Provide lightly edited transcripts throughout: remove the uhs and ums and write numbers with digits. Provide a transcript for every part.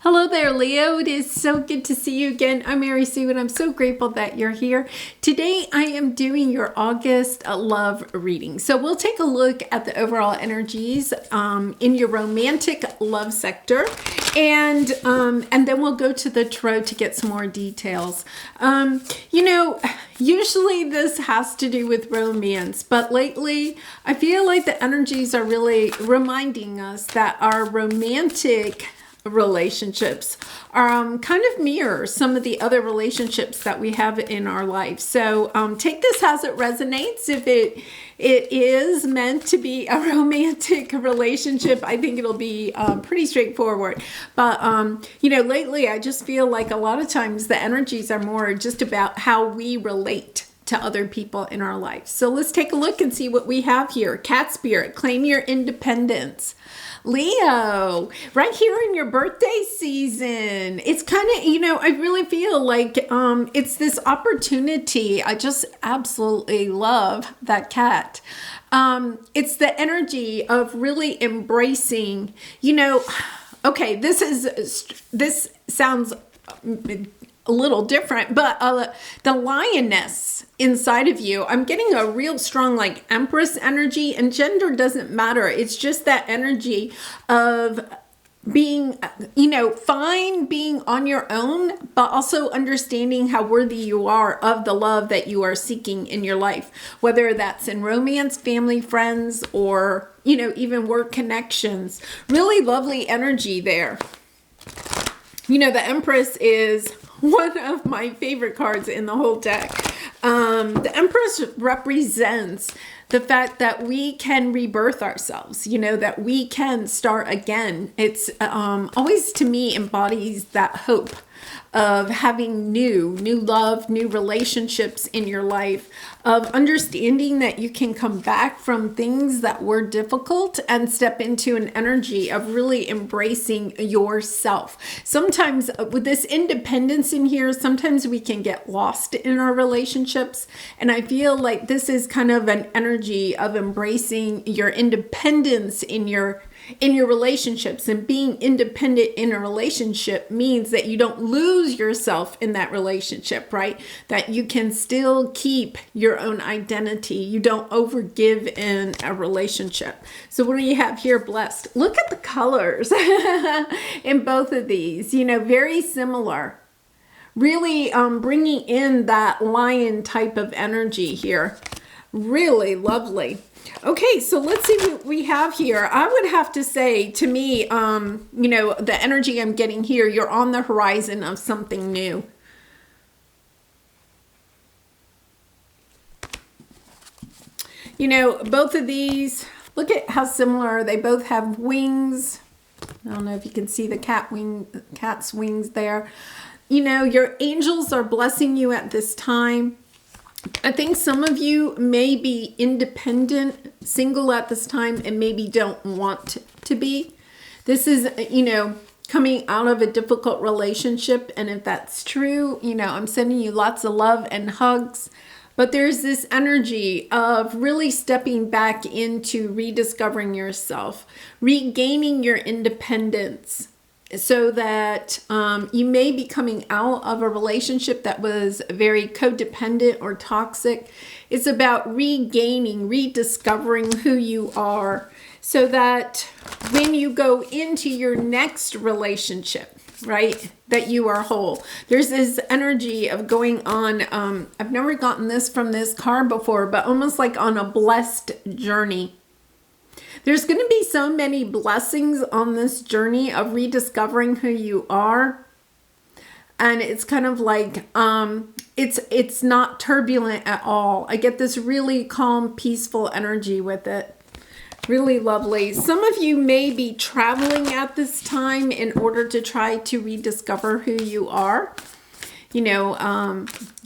Hello there, Leo. It is so good to see you again. I'm Mary Sue, and I'm so grateful that you're here. Today, I am doing your August love reading. So we'll take a look at the overall energies in your romantic love sector, and then we'll go to the tarot to get some more details. Usually this has to do with romance, but lately I feel like the energies are really reminding us that our romantic relationships are kind of mirror some of the other relationships that we have in our life. So take this as it resonates. If it is meant to be a romantic relationship, I think it'll be pretty straightforward. But lately I just feel like a lot of times the energies are more just about how we relate to other people in our life. So let's take a look and see what we have here. Cat Spirit, claim your independence. Leo, right here in your birthday season, it's kind of, I really feel like it's this opportunity. I just absolutely love that cat. It's the energy of really embracing, okay, this sounds a little different, but the lioness inside of you, I'm getting a real strong like Empress energy, and gender doesn't matter. It's just that energy of being, fine being on your own, but also understanding how worthy you are of the love that you are seeking in your life, whether that's in romance, family, friends, or, even work connections. Really lovely energy there. The Empress is one of my favorite cards in the whole deck. The Empress represents the fact that we can rebirth ourselves, that we can start again. It's always, to me, embodies that hope of having new love, new relationships in your life, of understanding that you can come back from things that were difficult and step into an energy of really embracing yourself. Sometimes with this independence in here, sometimes we can get lost in our relationships. And I feel like this is kind of an energy of embracing your independence in your relationships. And being independent in a relationship means that you don't lose yourself in that relationship, right? That you can still keep your own identity. You don't overgive in a relationship. So what do you have here? Blessed. Look at the colors in both of these, very similar. Really bringing in that lion type of energy here. Really lovely. Okay, so let's see what we have here. I would have to say, to me, the energy I'm getting here, you're on the horizon of something new. Both of these, look at how similar they both have wings. I don't know if you can see the cat's wings there. Your angels are blessing you at this time. I think some of you may be independent, single at this time, and maybe don't want to be. This is, coming out of a difficult relationship. And if that's true, I'm sending you lots of love and hugs. But there's this energy of really stepping back into rediscovering yourself, regaining your independence, so that you may be coming out of a relationship that was very codependent or toxic. It's about regaining, rediscovering who you are, so that when you go into your next relationship, right, that you are whole. There's this energy of going on, I've never gotten this from this card before, but almost like on a blessed journey. There's going to be so many blessings on this journey of rediscovering who you are. And it's kind of like, it's not turbulent at all. I get this really calm, peaceful energy with it. Really lovely. Some of you may be traveling at this time in order to try to rediscover who you are.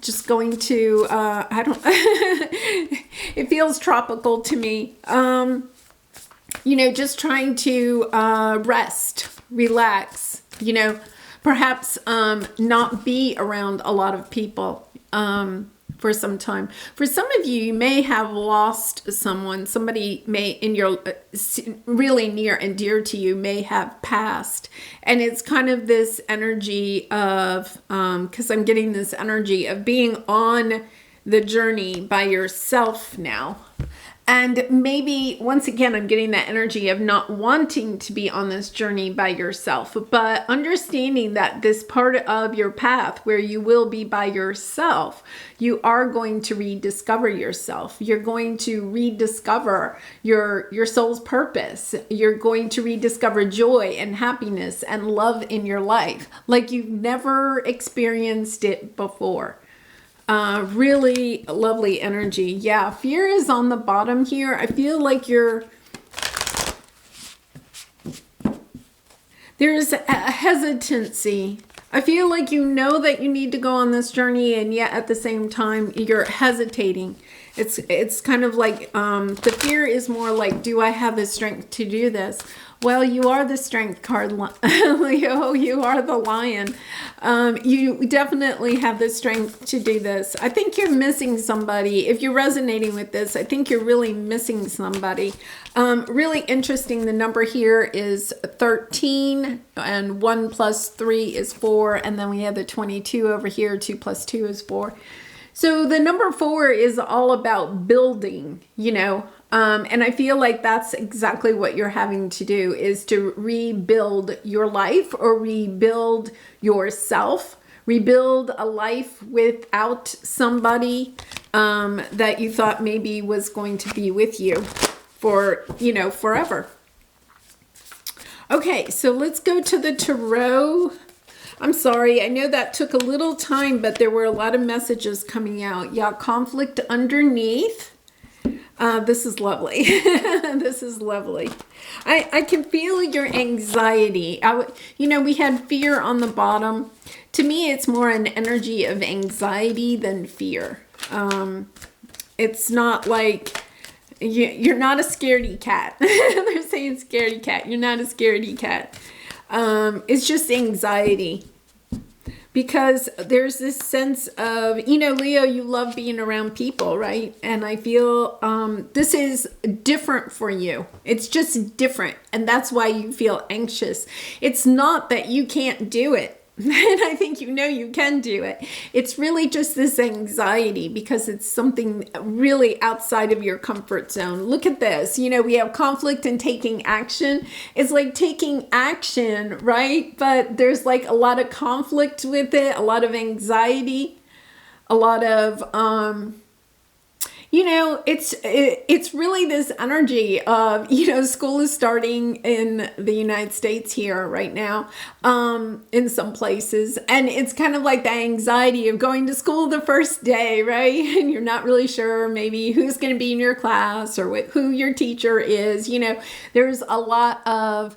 Just going to, it feels tropical to me. Just trying to rest, relax, perhaps not be around a lot of people, for some time. For some of you, you may have lost someone. Somebody may in your really near and dear to you may have passed. And it's kind of this energy of, because I'm getting this energy of being on the journey by yourself now. And maybe, once again, I'm getting that energy of not wanting to be on this journey by yourself, but understanding that this part of your path where you will be by yourself, you are going to rediscover yourself. You're going to rediscover your soul's purpose. You're going to rediscover joy and happiness and love in your life like you've never experienced it before. Really lovely energy. Yeah, fear is on the bottom here. I feel like there's a hesitancy. I feel like you know that you need to go on this journey, and yet at the same time you're hesitating. It's kind of like the fear is more like, do I have the strength to do this? Well, you are the strength card, Leo. You are the lion. You definitely have the strength to do this. I think you're missing somebody. If you're resonating with this, I think you're really missing somebody. Really interesting. The number here is 13, and 1 plus 3 is 4. And then we have the 22 over here. 2 plus 2 is 4. So the number 4 is all about building, and I feel like that's exactly what you're having to do, is to rebuild your life or rebuild yourself, rebuild a life without somebody that you thought maybe was going to be with you for, forever. Okay, so let's go to the tarot. I'm sorry, I know that took a little time, but there were a lot of messages coming out. Yeah, conflict underneath. This is lovely. This is lovely. I can feel your anxiety. We had fear on the bottom. To me, it's more an energy of anxiety than fear. It's not like you're not a scaredy cat. They're saying scaredy cat. You're not a scaredy cat. It's just anxiety. Because there's this sense of, Leo, you love being around people, right? And I feel this is different for you. It's just different. And that's why you feel anxious. It's not that you can't do it. And I think you can do it. It's really just this anxiety because it's something really outside of your comfort zone. Look at this. We have conflict and taking action. It's like taking action, right? But there's like a lot of conflict with it, a lot of anxiety, a lot of it's really this energy of, school is starting in the United States here right now, in some places. And it's kind of like the anxiety of going to school the first day, right? And you're not really sure maybe who's going to be in your class or who your teacher is. There's a lot of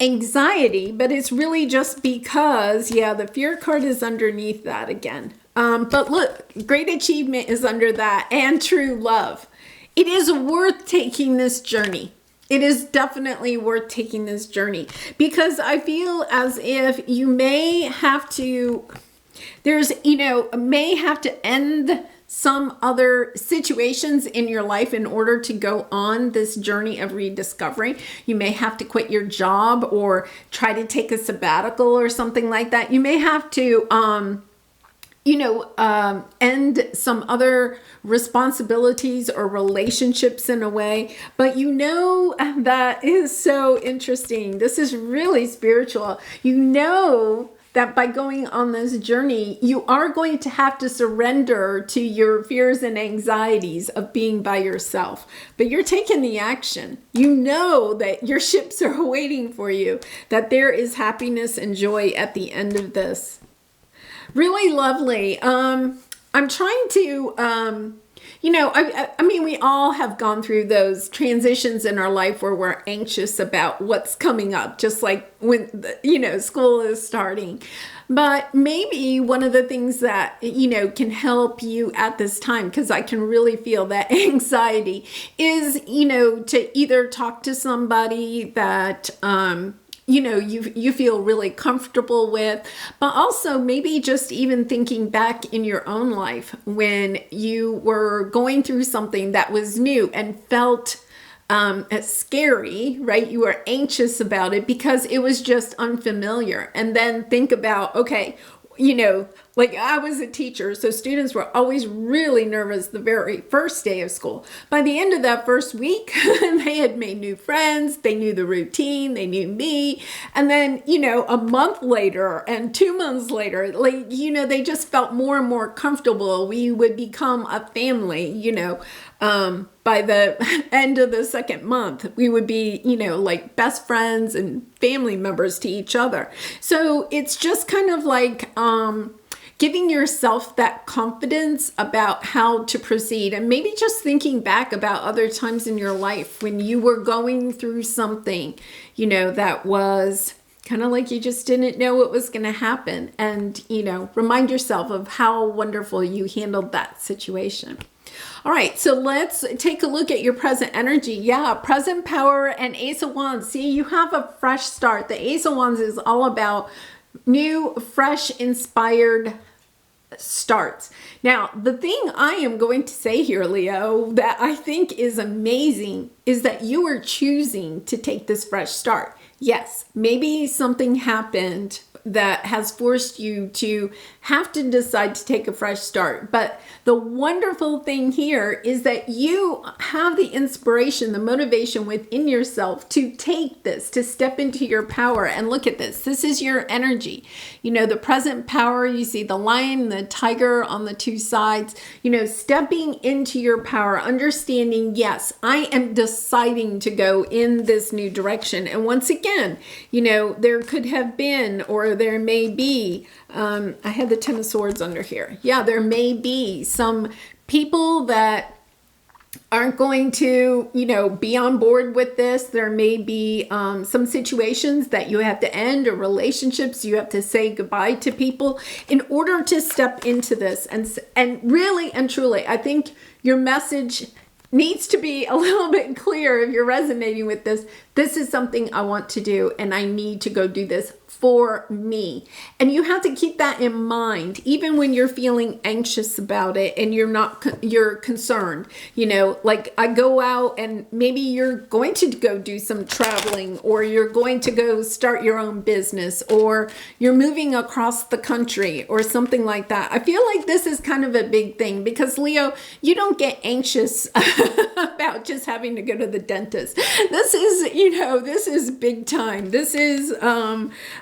anxiety, but it's really just because, the fear card is underneath that again. But look, great achievement is under that, and true love. It is worth taking this journey. It is definitely worth taking this journey because I feel as if you may have to, may have to end some other situations in your life in order to go on this journey of rediscovery. You may have to quit your job or try to take a sabbatical or something like that. You may have to, end some other responsibilities or relationships in a way. But that is so interesting. This is really spiritual. That by going on this journey, you are going to have to surrender to your fears and anxieties of being by yourself. But you're taking the action. That your ships are waiting for you, that there is happiness and joy at the end of this. Really lovely. I'm trying to, we all have gone through those transitions in our life where we're anxious about what's coming up, just like when, school is starting. But maybe one of the things that, can help you at this time, because I can really feel that anxiety, is, to either talk to somebody that, you feel really comfortable with, but also maybe just even thinking back in your own life when you were going through something that was new and felt scary, right? You were anxious about it because it was just unfamiliar. And then think about, okay, like I was a teacher, so students were always really nervous the very first day of school. By the end of that first week, they had made new friends, they knew the routine, they knew me. And then, a month later and 2 months later, they just felt more and more comfortable. We would become a family, by the end of the second month, we would be, like best friends and family members to each other. So it's just kind of like giving yourself that confidence about how to proceed, and maybe just thinking back about other times in your life when you were going through something, that was kind of like you just didn't know what was going to happen. And, remind yourself of how wonderful you handled that situation. All right, so let's take a look at your present energy. Yeah, present power and Ace of Wands. See, you have a fresh start. The Ace of Wands is all about new, fresh, inspired starts. Now, the thing I am going to say here, Leo, that I think is amazing is that you are choosing to take this fresh start. Yes, maybe something happened that has forced you to have to decide to take a fresh start. But the wonderful thing here is that you have the inspiration, the motivation within yourself to take this, to step into your power. And look at this. This is your energy. The present power, you see the lion, the tiger on the two sides, stepping into your power, understanding, yes, I am deciding to go in this new direction. And once again, there could have been, or there may be, I had the Ten of Swords under here. Yeah, there may be some people that aren't going to, be on board with this. There may be some situations that you have to end, or relationships you have to say goodbye to people in order to step into this. And really and truly, I think your message needs to be a little bit clear if you're resonating with this. This is something I want to do, and I need to go do this for me. And you have to keep that in mind, even when you're feeling anxious about it and you're concerned. Like I go out and maybe you're going to go do some traveling, or you're going to go start your own business, or you're moving across the country or something like that. I feel like this is kind of a big thing because, Leo, you don't get anxious about just having to go to the dentist. This is big time. This is,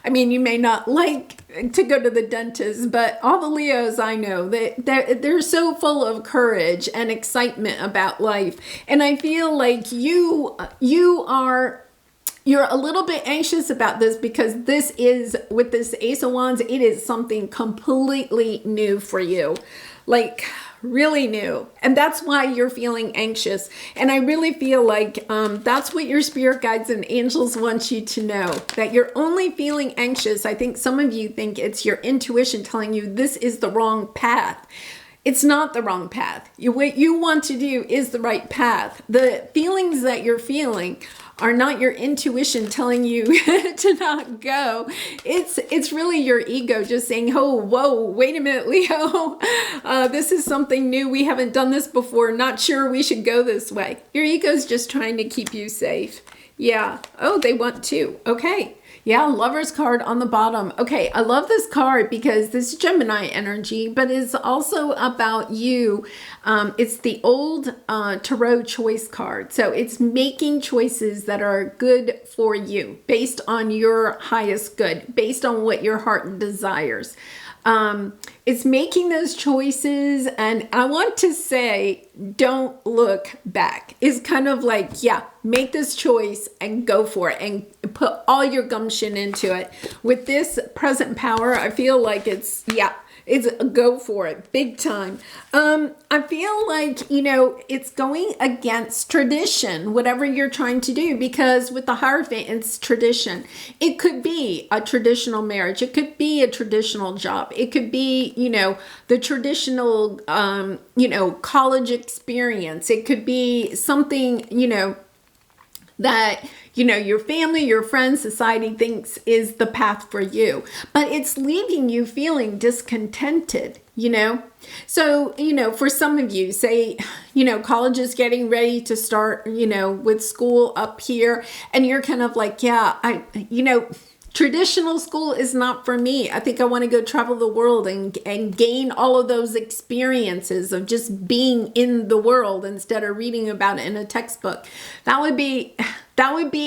you may not like to go to the dentist, but all the Leos I know, they're so full of courage and excitement about life. And I feel like you're a little bit anxious about this because this is, with this Ace of Wands, it is something completely new for you. Like really new. And that's why you're feeling anxious. And I really feel like that's what your spirit guides and angels want you to know, that you're only feeling anxious. I think some of you think it's your intuition telling you this is the wrong path. It's not the wrong path. What you want to do is the right path. The feelings that you're feeling are not your intuition telling you to not go. It's really your ego just saying, oh, whoa, wait a minute, Leo. This is something new. We haven't done this before. Not sure we should go this way. Your ego's just trying to keep you safe. Yeah. Oh, they want to. Okay. Yeah, Lover's card on the bottom. Okay, I love this card because this is Gemini energy, but it's also about you. It's the old Tarot choice card. So it's making choices that are good for you, based on your highest good, based on what your heart desires. It's making those choices, and I want to say, don't look back. It's kind of like, yeah, make this choice and go for it and put all your gumption into it. With this present power, I feel like it's a go for it, big time. I feel like, it's going against tradition, whatever you're trying to do, because with the Hierophant, it's tradition. It could be a traditional marriage. It could be a traditional job. It could be, the traditional, college experience. It could be something, that your family, your friends, society thinks is the path for you. But it's leaving you feeling discontented, So, for some of you, say, college is getting ready to start, with school up here, and you're kind of like, yeah, traditional school is not for me. I think I want to go travel the world and gain all of those experiences of just being in the world instead of reading about it in a textbook. That would be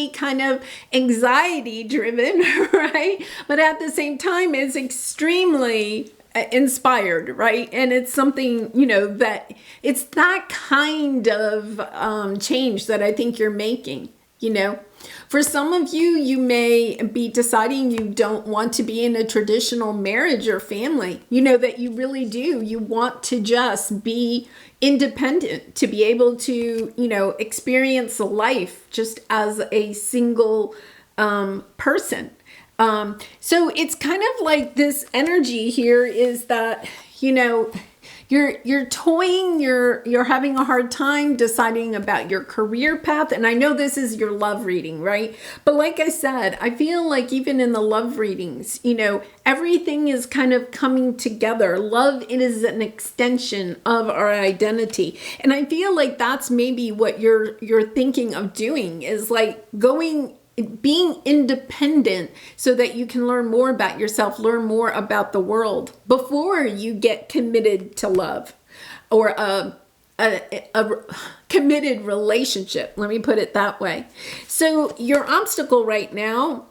kind of anxiety driven, right? But at the same time, it's extremely inspired, right? And it's something, that it's that kind of change that I think you're making, For some of you, you may be deciding you don't want to be in a traditional marriage or family, that you really do. You want to just be independent, to be able to, experience life just as a single person. So it's kind of like this energy here is that, you're toying, you're having a hard time deciding about your career path. And I know this is your love reading, right? But like I said, I feel like even in the love readings, everything is kind of coming together. Love is an extension of our identity. And I feel like that's maybe what you're thinking of doing, is like being independent so that you can learn more about yourself, learn more about the world before you get committed to love or a committed relationship. Let me put it that way. So your obstacle right now,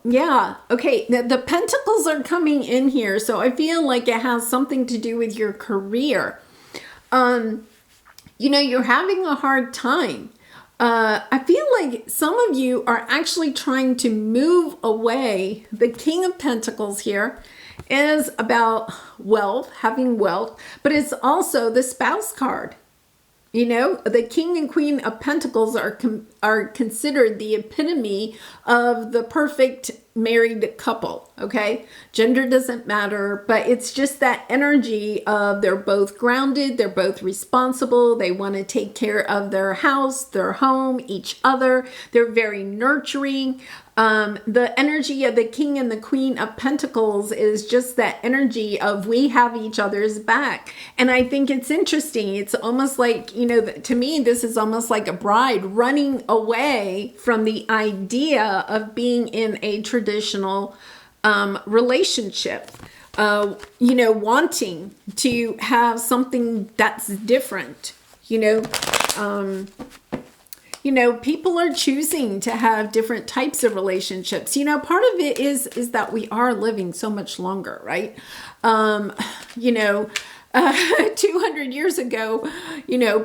okay, the pentacles are coming in here. So I feel like it has something to do with your career. You're having a hard time. I feel like some of you are actually trying to move away. The King of Pentacles here is about wealth, having wealth, but it's also the Spouse card. The King and Queen of Pentacles are considered the epitome of the perfect married couple, okay? Gender doesn't matter, but it's just that energy of they're both grounded, they're both responsible, they want to take care of their house, their home, each other. They're very nurturing. The energy of the King and the Queen of Pentacles is just that energy of we have each other's back. And I think it's interesting. It's almost like, to me, this is almost like a bride running away from the idea of being in a traditional relationship, wanting to have something that's different, people are choosing to have different types of relationships. Part of it is that we are living so much longer, right? 200 years ago,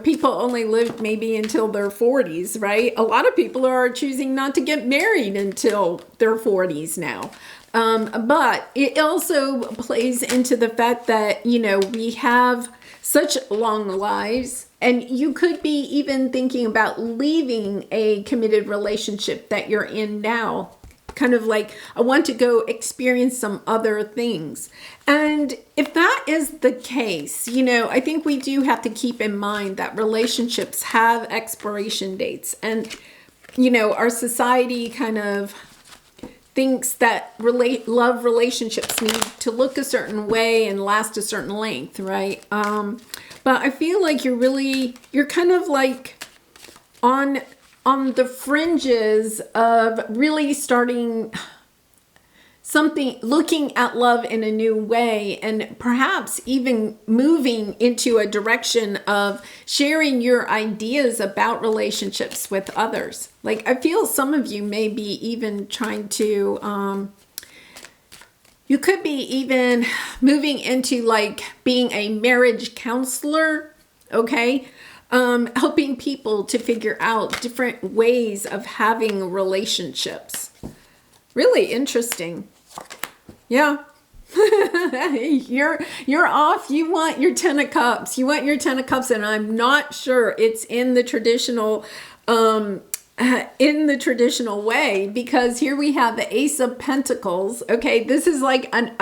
people only lived maybe until their 40s, right? A lot of people are choosing not to get married until their 40s now. But it also plays into the fact that, we have such long lives, and you could be even thinking about leaving a committed relationship that you're in now. Kind of like, I want to go experience some other things. And if that is the case, I think we do have to keep in mind that relationships have expiration dates. And, our society kind of thinks that love relationships need to look a certain way and last a certain length, right? But I feel like you're kind of like on the fringes of really starting something, looking at love in a new way, and perhaps even moving into a direction of sharing your ideas about relationships with others. Like, I feel some of you may be even trying to, you could be even moving into like being a marriage counselor, okay? Helping people to figure out different ways of having relationships. Really interesting. Yeah. You're off. You want your 10 of Cups. You want your 10 of Cups, and I'm not sure it's in the traditional way, because here we have the Ace of Pentacles. Okay, this is like an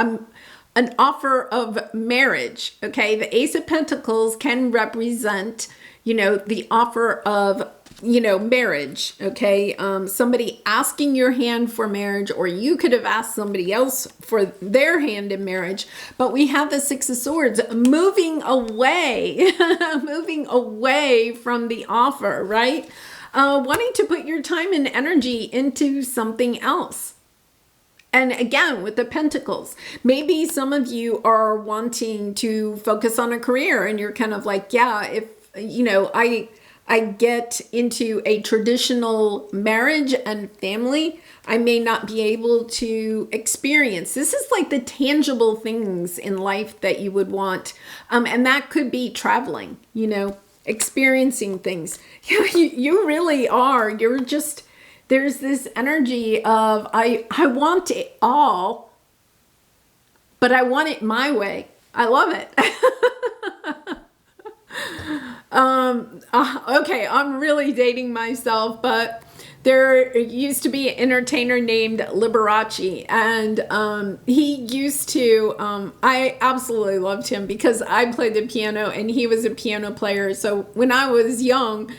offer of marriage. Okay, the Ace of Pentacles can represent, the offer of marriage, okay? Somebody asking your hand for marriage, or you could have asked somebody else for their hand in marriage. But we have the Six of Swords moving away, moving away from the offer, right? Wanting to put your time and energy into something else. And again, with the Pentacles, maybe some of you are wanting to focus on a career and you're kind of like, yeah, if, I get into a traditional marriage and family, I may not be able to experience. This is like the tangible things in life that you would want. And that could be traveling, experiencing things. You really are. You're just, there's this energy of, I want it all, but I want it my way. I love it. Okay, I'm really dating myself, but there used to be an entertainer named Liberace, and he used to, I absolutely loved him because I played the piano and he was a piano player. So when I was young,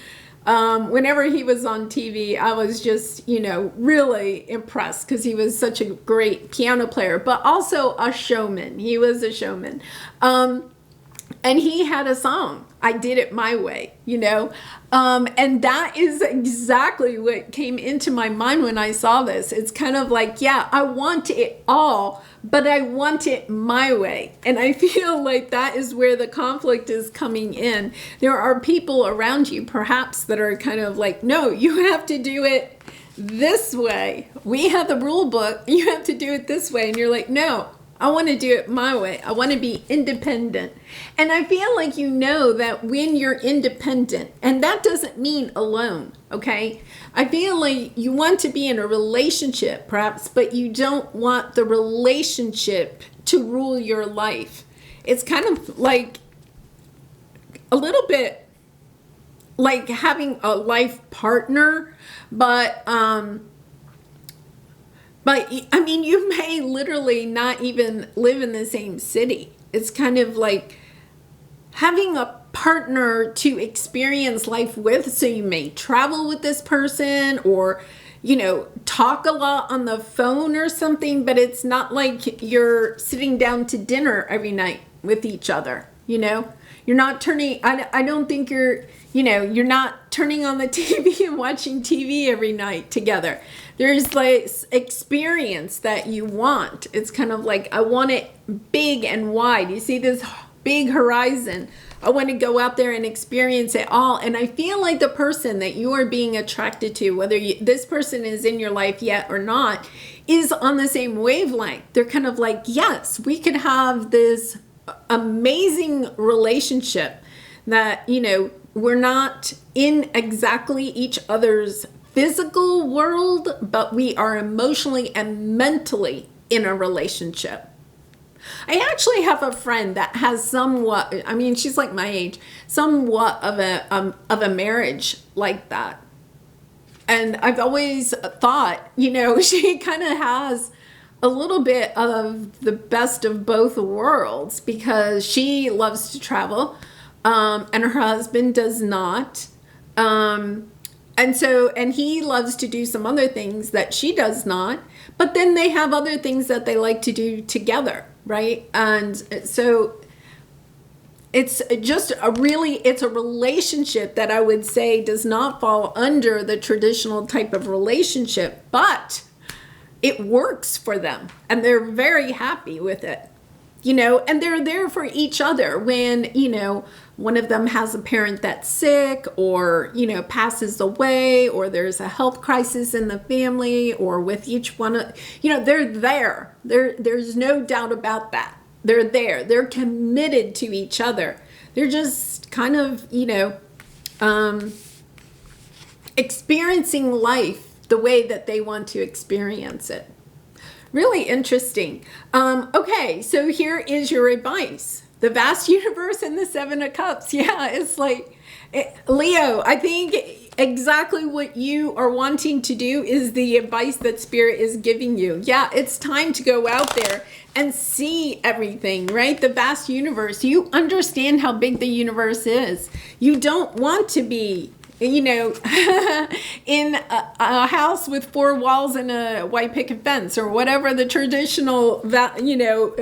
whenever he was on TV, I was just, really impressed because he was such a great piano player, but also a showman. He was a showman. And he had a song, I Did It My Way, and that is exactly what came into my mind when I saw this. It's kind of like, yeah, I want it all, but I want it my way. And I feel like that is where the conflict is coming in. There are people around you, perhaps, that are kind of like, no, you have to do it this way. We have the rule book. You have to do it this way. And you're like, no, I want to do it my way. I want to be independent. And I feel like that when you're independent, and that doesn't mean alone, okay? I feel like you want to be in a relationship, perhaps, but you don't want the relationship to rule your life. It's kind of like a little bit like having a life partner, but I mean, you may literally not even live in the same city. It's kind of like having a partner to experience life with. So you may travel with this person or, talk a lot on the phone or something, but it's not like you're sitting down to dinner every night with each other, You're not turning, I don't think you're not turning on the TV and watching TV every night together. There's like experience that you want. It's kind of like, I want it big and wide. You see this big horizon. I want to go out there and experience it all. And I feel like the person that you are being attracted to, whether this person is in your life yet or not, is on the same wavelength. They're kind of like, yes, we could have this amazing relationship that, we're not in exactly each other's physical world, but we are emotionally and mentally in a relationship. I actually have a friend that has somewhat, she's like my age, somewhat of a marriage like that. And I've always thought, she kind of has a little bit of the best of both worlds because she loves to travel, and her husband does not. And he loves to do some other things that she does not, but then they have other things that they like to do together, right? And so it's just it's a relationship that I would say does not fall under the traditional type of relationship, but it works for them and they're very happy with it, and they're there for each other when, one of them has a parent that's sick or, passes away, or there's a health crisis in the family, or with each one of, they're there. There's no doubt about that. They're there. They're committed to each other. They're just kind of, experiencing life the way that they want to experience it. Really interesting. Okay, so here is your advice. The vast universe and the Seven of Cups. Yeah, it's like, Leo, I think exactly what you are wanting to do is the advice that Spirit is giving you. Yeah, it's time to go out there and see everything, right? The vast universe. You understand how big the universe is. You don't want to be you know, in a house with four walls and a white picket fence, or whatever the traditional, you know,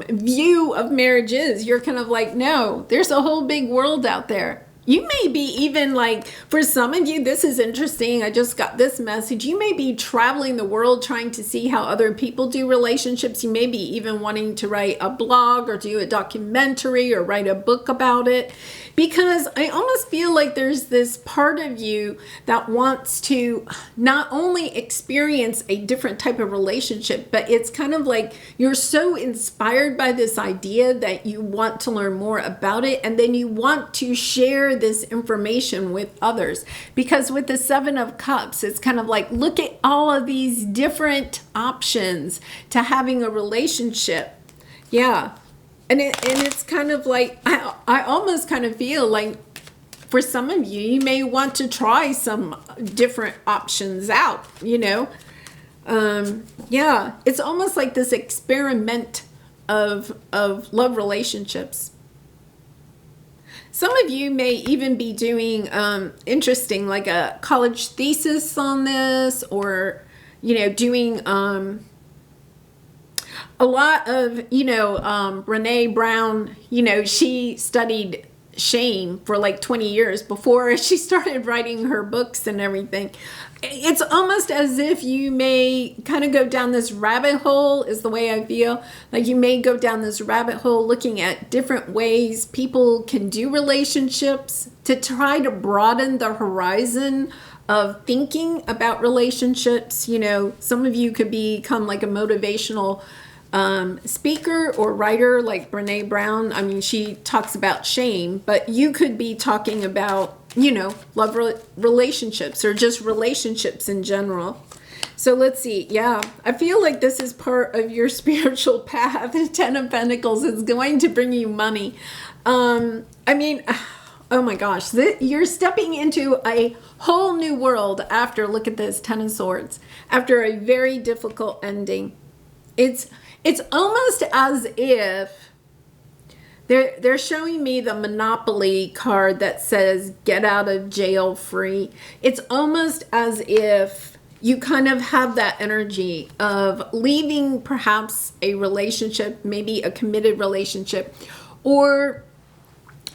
view of marriage is. You're kind of like, no, there's a whole big world out there. You may be even like, for some of you, this is interesting. I just got this message. You may be traveling the world trying to see how other people do relationships. You may be even wanting to write a blog or do a documentary or write a book about it. Because I almost feel like there's this part of you that wants to not only experience a different type of relationship, but it's kind of like you're so inspired by this idea that you want to learn more about it, and then you want to share this information with others. Because with the Seven of Cups, it's kind of like, look at all of these different options to having a relationship. Yeah. And it's kind of like, I almost kind of feel like for some of you, you may want to try some different options out, you know? Yeah, it's almost like this experiment of love relationships. Some of you may even be doing interesting, like a college thesis on this, or, you know, doing a lot of, you know, Brene Brown, you know, she studied shame for like 20 years before she started writing her books and everything. It's almost as if you may kind of go down this rabbit hole, is the way I feel. Like you may go down this rabbit hole looking at different ways people can do relationships to try to broaden the horizon of thinking about relationships. You know, some of you could become like a motivational speaker or writer like Brene Brown. I mean, she talks about shame, but you could be talking about, you know, love relationships, or just relationships in general. So let's see. Yeah, I feel like this is part of your spiritual path. Ten of Pentacles is going to bring you money. I mean, oh my gosh, you're stepping into a whole new world after, look at this, Ten of Swords, after a very difficult ending. It's almost as if they're showing me the Monopoly card that says get out of jail free. It's almost as if you kind of have that energy of leaving perhaps a relationship, maybe a committed relationship, or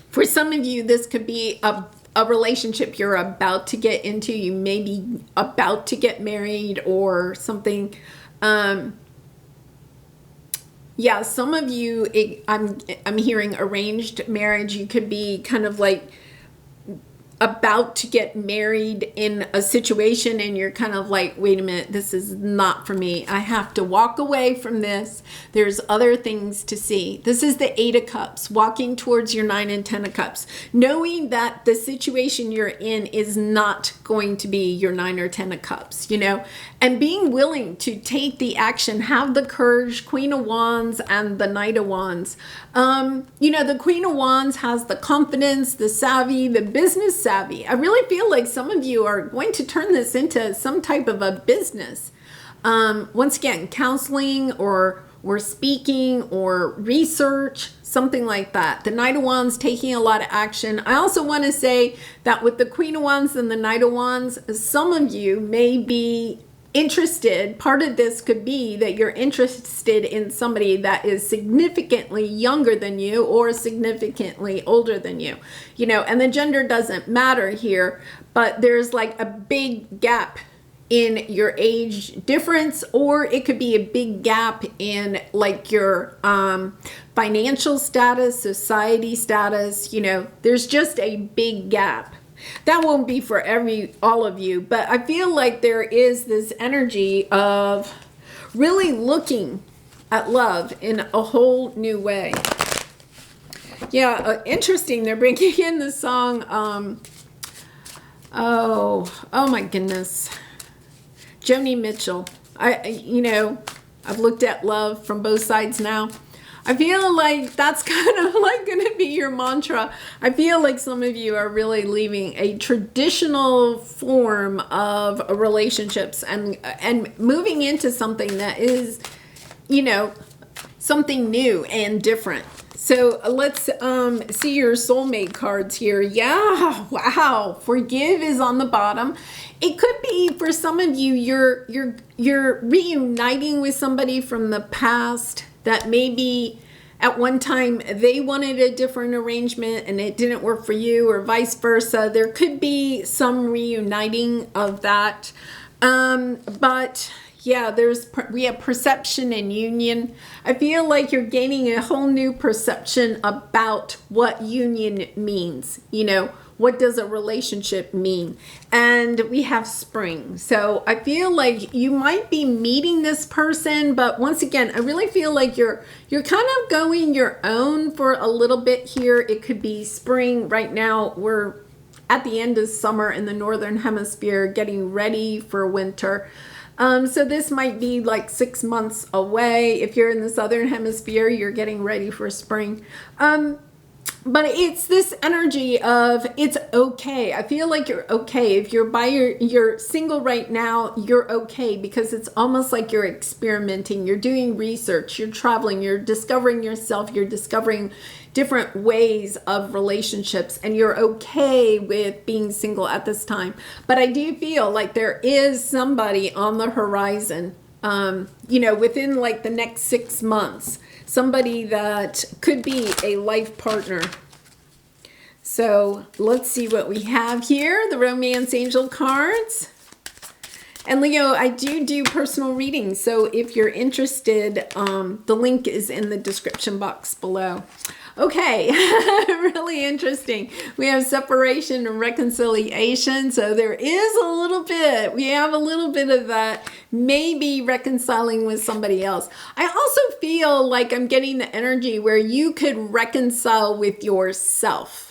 for some of you, this could be a relationship you're about to get into. You may be about to get married or something. Yeah, some of you, I'm hearing arranged marriage. You could be kind of like about to get married in a situation, and you're kind of like, wait a minute, this is not for me. I have to walk away from this. There's other things to see. This is the Eight of Cups, walking towards your Nine and Ten of Cups, knowing that the situation you're in is not going to be your Nine or Ten of Cups, you know, and being willing to take the action, have the courage. Queen of Wands and the Knight of Wands. You know, the Queen of Wands has the confidence, the savvy, the business savvy. I really feel like some of you are going to turn this into some type of a business. Once again, counseling or speaking or research, something like that. The Knight of Wands taking a lot of action. I also want to say that with the Queen of Wands and the Knight of Wands, some of you may be interested. Part of this could be that you're interested in somebody that is significantly younger than you or significantly older than you, you know, and the gender doesn't matter here, but there's like a big gap in your age difference, or it could be a big gap in like your financial status, society status, you know, there's just a big gap. That won't be for all of you, but I feel like there is this energy of really looking at love in a whole new way. Yeah, interesting. They're bringing in the song, oh my goodness, Joni Mitchell. You know, I've looked at love from both sides now. I feel like that's kind of like going to be your mantra. I feel like some of you are really leaving a traditional form of relationships and moving into something that is, you know, something new and different. So let's see your soulmate cards here. Yeah, wow. Forgive is on the bottom. It could be for some of you, you're reuniting with somebody from the past that maybe at one time they wanted a different arrangement and it didn't work for you, or vice versa. There could be some reuniting of that. But yeah, we have perception and union. I feel like you're gaining a whole new perception about what union means. You know, what does a relationship mean? And we have spring. So I feel like you might be meeting this person, but once again, I really feel like you're kind of going your own for a little bit here. It could be spring. Right now, we're at the end of summer in the Northern Hemisphere, getting ready for winter. So this might be like 6 months away. If you're in the Southern Hemisphere, you're getting ready for spring. But it's this energy of it's okay. I feel like you're okay. If you're single right now, you're okay, because it's almost like you're experimenting. You're doing research, you're traveling, you're discovering yourself, you're discovering different ways of relationships, and you're okay with being single at this time. But I do feel like there is somebody on the horizon, within like the next 6 months, somebody that could be a life partner. So let's see what we have here. The Romance Angel cards. And Leo, I do personal readings. So if you're interested, the link is in the description box below. Okay, really interesting. We have separation and reconciliation. So there is a little bit, we have a little bit of that, maybe reconciling with somebody else. I also feel like I'm getting the energy where you could reconcile with yourself.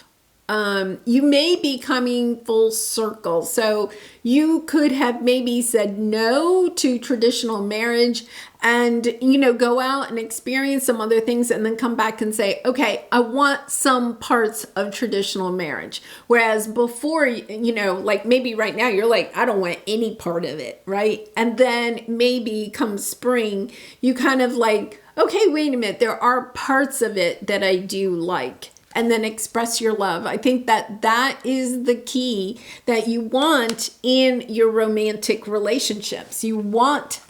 You may be coming full circle. So you could have maybe said no to traditional marriage and, go out and experience some other things and then come back and say, okay, I want some parts of traditional marriage. Whereas before, like maybe right now you're like, I don't want any part of it, right? And then maybe come spring, you kind of like, okay, wait a minute, there are parts of it that I do like. And then express your love. I think that is the key that you want in your romantic relationships. You want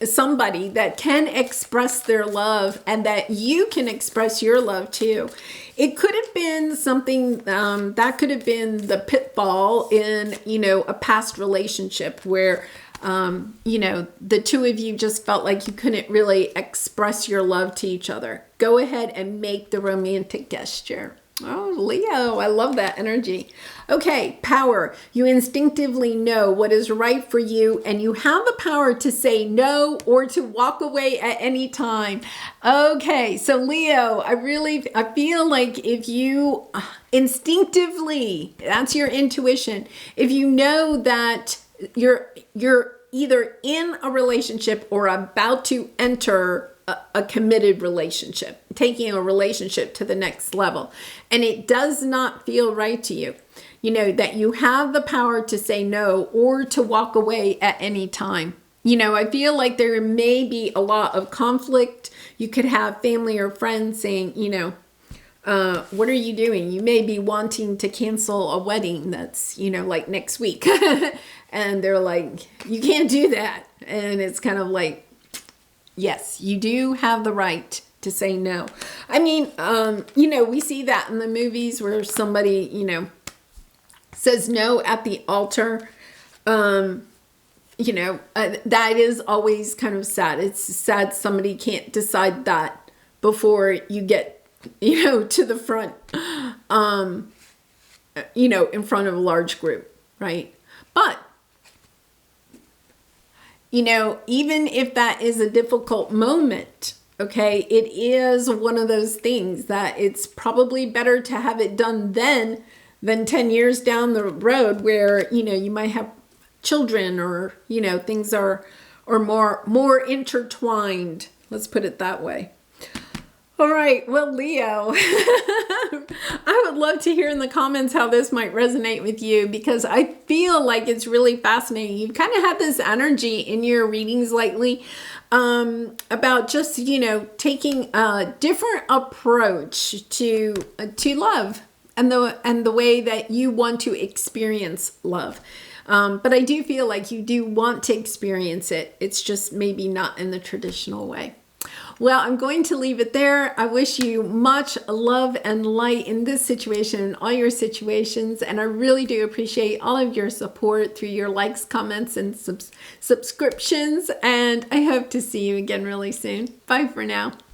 somebody that can express their love and that you can express your love too. It could have been something that could have been the pitfall in, a past relationship where the two of you just felt like you couldn't really express your love to each other. Go ahead and make the romantic gesture. Oh, Leo, I love that energy. Okay, power. You instinctively know what is right for you, and you have the power to say no or to walk away at any time. Okay, so Leo, I feel like if you instinctively, that's your intuition, if you know that you're either in a relationship or about to enter a committed relationship, taking a relationship to the next level, and it does not feel right to you, that you have the power to say no or to walk away at any time. I feel like there may be a lot of conflict. You could have family or friends saying, what are you doing? You may be wanting to cancel a wedding that's, like next week. And they're like, you can't do that. And it's kind of like, yes, you do have the right to say no. I mean, we see that in the movies where somebody, says no at the altar. That is always kind of sad. It's sad somebody can't decide that before you get, to the front, in front of a large group, right? But even if that is a difficult moment, okay, it is one of those things that it's probably better to have it done then than 10 years down the road where, you might have children or, things are more intertwined. Let's put it that way. All right. Well, Leo, I would love to hear in the comments how this might resonate with you, because I feel like it's really fascinating. You've kind of had this energy in your readings lately about just, taking a different approach to love and the way that you want to experience love. But I do feel like you do want to experience it. It's just maybe not in the traditional way. Well, I'm going to leave it there. I wish you much love and light in this situation and all your situations. And I really do appreciate all of your support through your likes, comments, and subscriptions. And I hope to see you again really soon. Bye for now.